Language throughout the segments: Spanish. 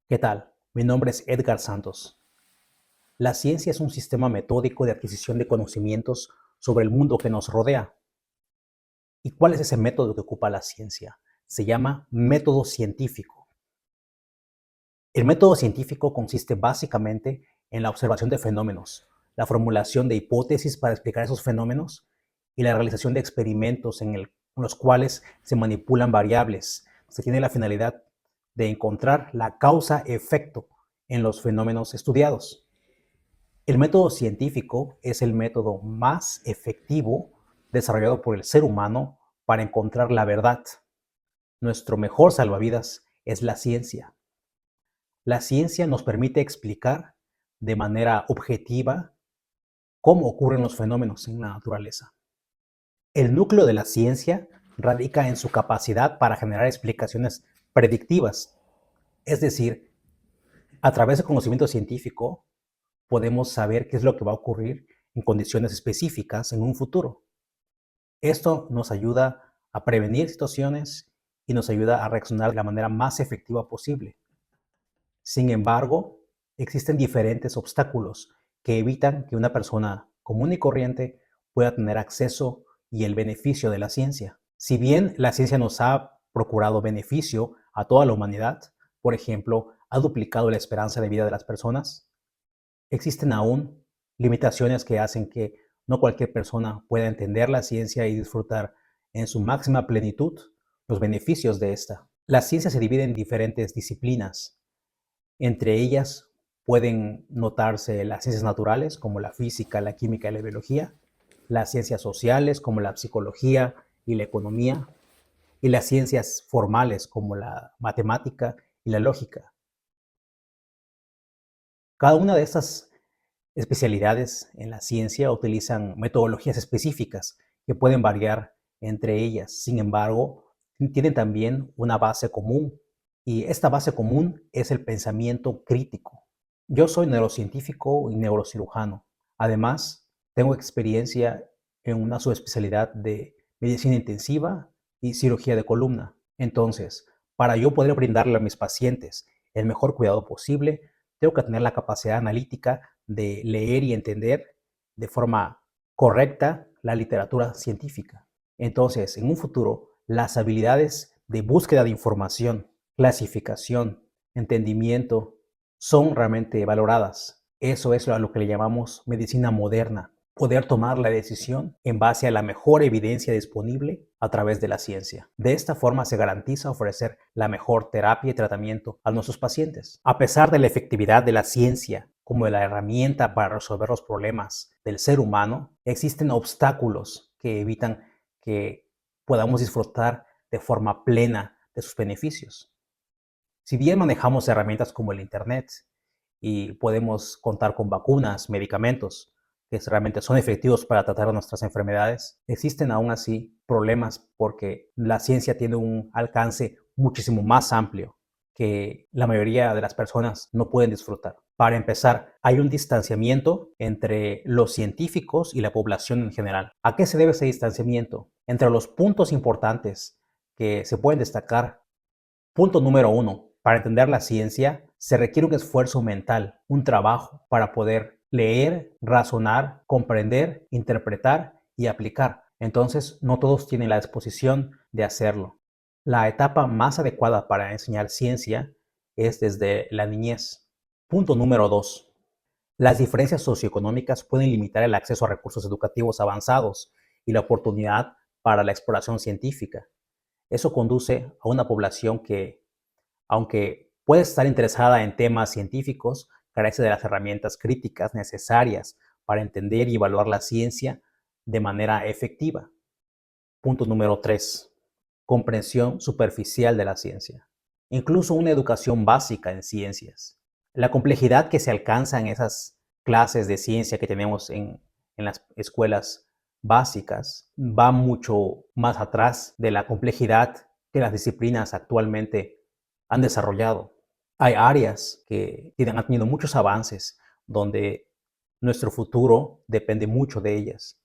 ¿Qué tal? Mi nombre es Edgar Santos. La ciencia es un sistema metódico de adquisición de conocimientos sobre el mundo que nos rodea. ¿Y cuál es ese método que ocupa la ciencia? Se llama método científico. El método científico consiste básicamente en la observación de fenómenos, la formulación de hipótesis para explicar esos fenómenos y la realización de experimentos en los cuales se manipulan variables. Se tiene la finalidad de encontrar la causa-efecto en los fenómenos estudiados. El método científico es el método más efectivo desarrollado por el ser humano para encontrar la verdad. Nuestro mejor salvavidas es la ciencia. La ciencia nos permite explicar de manera objetiva cómo ocurren los fenómenos en la naturaleza. El núcleo de la ciencia radica en su capacidad para generar explicaciones predictivas, es decir, a través del conocimiento científico podemos saber qué es lo que va a ocurrir en condiciones específicas en un futuro. Esto nos ayuda a prevenir situaciones y nos ayuda a reaccionar de la manera más efectiva posible. Sin embargo, existen diferentes obstáculos que evitan que una persona común y corriente pueda tener acceso y el beneficio de la ciencia. Si bien la ciencia nos ha procurado beneficio a toda la humanidad, por ejemplo, ha duplicado la esperanza de vida de las personas, existen aún limitaciones que hacen que no cualquier persona pueda entender la ciencia y disfrutar en su máxima plenitud los beneficios de esta. La ciencia se divide en diferentes disciplinas. Entre ellas pueden notarse las ciencias naturales, como la física, la química y la biología, las ciencias sociales, como la psicología y la economía, y las ciencias formales, como la matemática y la lógica. Cada una de estas especialidades en la ciencia utilizan metodologías específicas que pueden variar entre ellas. Sin embargo, tienen también una base común y esta base común es el pensamiento crítico. Yo soy neurocientífico y neurocirujano. Además, tengo experiencia en una subespecialidad de medicina intensiva y cirugía de columna. Entonces, para yo poder brindarle a mis pacientes el mejor cuidado posible, tengo que tener la capacidad analítica de leer y entender de forma correcta la literatura científica. Entonces, en un futuro, las habilidades de búsqueda de información, clasificación, entendimiento, son realmente valoradas. Eso es a lo que le llamamos medicina moderna. Poder tomar la decisión en base a la mejor evidencia disponible a través de la ciencia. De esta forma se garantiza ofrecer la mejor terapia y tratamiento a nuestros pacientes. A pesar de la efectividad de la ciencia como de la herramienta para resolver los problemas del ser humano, existen obstáculos que evitan que podamos disfrutar de forma plena de sus beneficios. Si bien manejamos herramientas como el Internet y podemos contar con vacunas, medicamentos, que realmente son efectivos para tratar nuestras enfermedades, existen aún así problemas porque la ciencia tiene un alcance muchísimo más amplio que la mayoría de las personas no pueden disfrutar. Para empezar, hay un distanciamiento entre los científicos y la población en general. ¿A qué se debe ese distanciamiento? Entre los puntos importantes que se pueden destacar. Punto número 1. Para entender la ciencia se requiere un esfuerzo mental, un trabajo para poder leer, razonar, comprender, interpretar y aplicar. Entonces, no todos tienen la disposición de hacerlo. La etapa más adecuada para enseñar ciencia es desde la niñez. Punto número 2. Las diferencias socioeconómicas pueden limitar el acceso a recursos educativos avanzados y la oportunidad para la exploración científica. Eso conduce a una población que, aunque puede estar interesada en temas científicos, carece de las herramientas críticas necesarias para entender y evaluar la ciencia de manera efectiva. Punto número 3. Comprensión superficial de la ciencia. Incluso una educación básica en ciencias. La complejidad que se alcanza en esas clases de ciencia que tenemos en las escuelas básicas va mucho más atrás de la complejidad que las disciplinas actualmente han desarrollado. Hay áreas que han tenido muchos avances donde nuestro futuro depende mucho de ellas,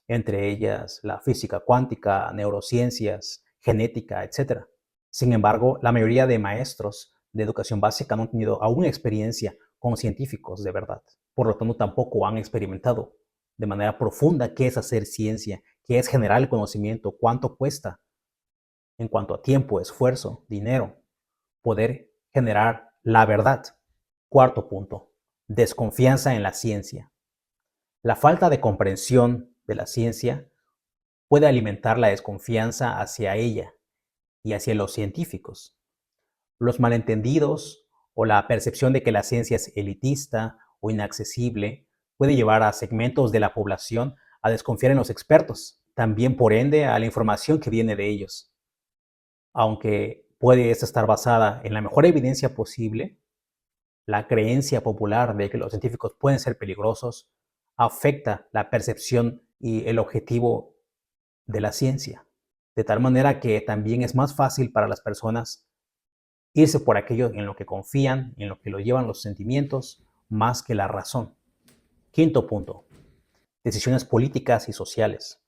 entre ellas la física cuántica, neurociencias, genética, etc. Sin embargo, la mayoría de maestros de educación básica no han tenido aún experiencia con científicos de verdad. Por lo tanto, tampoco han experimentado de manera profunda qué es hacer ciencia, qué es generar el conocimiento, cuánto cuesta en cuanto a tiempo, esfuerzo, dinero, poder generar la verdad. Cuarto punto, desconfianza en la ciencia. La falta de comprensión de la ciencia puede alimentar la desconfianza hacia ella y hacia los científicos. Los malentendidos o la percepción de que la ciencia es elitista o inaccesible puede llevar a segmentos de la población a desconfiar en los expertos, también por ende a la información que viene de ellos. Aunque puede esta estar basada en la mejor evidencia posible, la creencia popular de que los científicos pueden ser peligrosos afecta la percepción y el objetivo de la ciencia, de tal manera que también es más fácil para las personas irse por aquello en lo que confían, en lo que lo llevan los sentimientos, más que la razón. Quinto punto, decisiones políticas y sociales.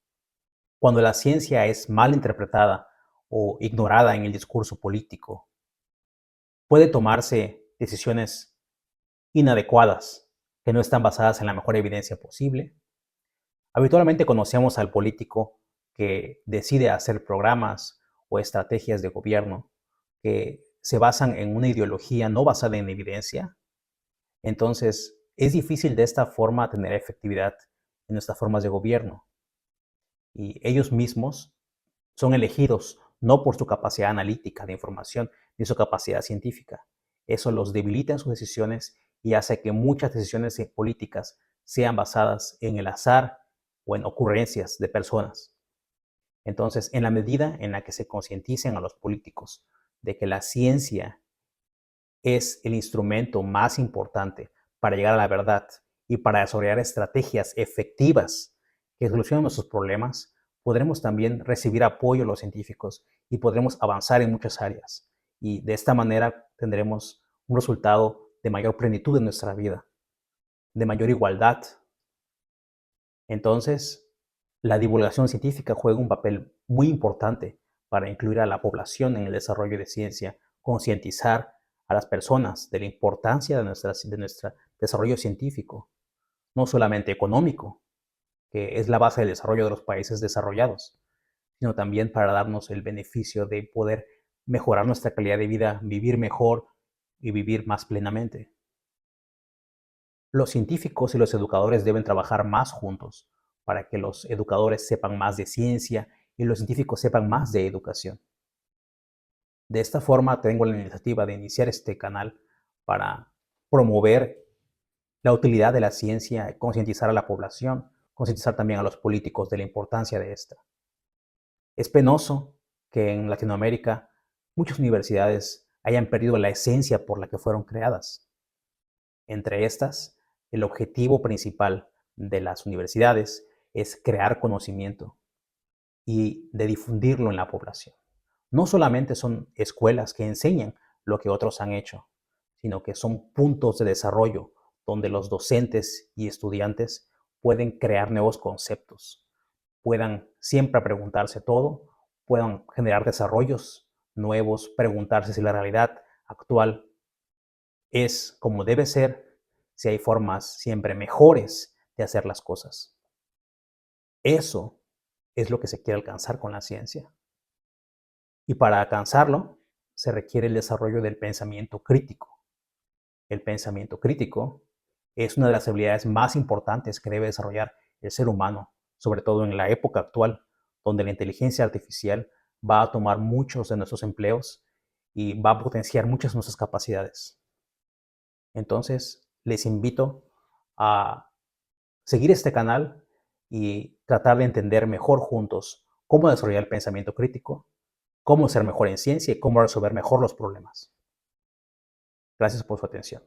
Cuando la ciencia es mal interpretada o ignorada en el discurso político, puede tomarse decisiones inadecuadas que no están basadas en la mejor evidencia posible. Habitualmente conocemos al político que decide hacer programas o estrategias de gobierno que se basan en una ideología no basada en evidencia. Entonces, es difícil de esta forma tener efectividad en nuestras formas de gobierno. Y ellos mismos son elegidos no por su capacidad analítica de información ni su capacidad científica. Eso los debilita en sus decisiones y hace que muchas decisiones políticas sean basadas en el azar o en ocurrencias de personas. Entonces, en la medida en la que se concienticen a los políticos de que la ciencia es el instrumento más importante para llegar a la verdad y para desarrollar estrategias efectivas que solucionen nuestros problemas, podremos también recibir apoyo de los científicos y podremos avanzar en muchas áreas. Y de esta manera tendremos un resultado de mayor plenitud en nuestra vida, de mayor igualdad. Entonces, la divulgación científica juega un papel muy importante para incluir a la población en el desarrollo de ciencia, concientizar a las personas de la importancia de nuestro desarrollo científico, no solamente económico, que es la base del desarrollo de los países desarrollados, sino también para darnos el beneficio de poder mejorar nuestra calidad de vida, vivir mejor y vivir más plenamente. Los científicos y los educadores deben trabajar más juntos para que los educadores sepan más de ciencia y los científicos sepan más de educación. De esta forma, tengo la iniciativa de iniciar este canal para promover la utilidad de la ciencia, concientizar a la población, concientizar también a los políticos de la importancia de esta. Es penoso que en Latinoamérica muchas universidades hayan perdido la esencia por la que fueron creadas. Entre estas, el objetivo principal de las universidades es crear conocimiento y de difundirlo en la población. No solamente son escuelas que enseñan lo que otros han hecho, sino que son puntos de desarrollo donde los docentes y estudiantes pueden crear nuevos conceptos, puedan siempre preguntarse todo, puedan generar desarrollos nuevos, preguntarse si la realidad actual es como debe ser, si hay formas siempre mejores de hacer las cosas. Eso es lo que se quiere alcanzar con la ciencia. Y para alcanzarlo, se requiere el desarrollo del pensamiento crítico. El pensamiento crítico es una de las habilidades más importantes que debe desarrollar el ser humano, sobre todo en la época actual, donde la inteligencia artificial va a tomar muchos de nuestros empleos y va a potenciar muchas de nuestras capacidades. Entonces, les invito a seguir este canal y tratar de entender mejor juntos cómo desarrollar el pensamiento crítico, cómo ser mejor en ciencia y cómo resolver mejor los problemas. Gracias por su atención.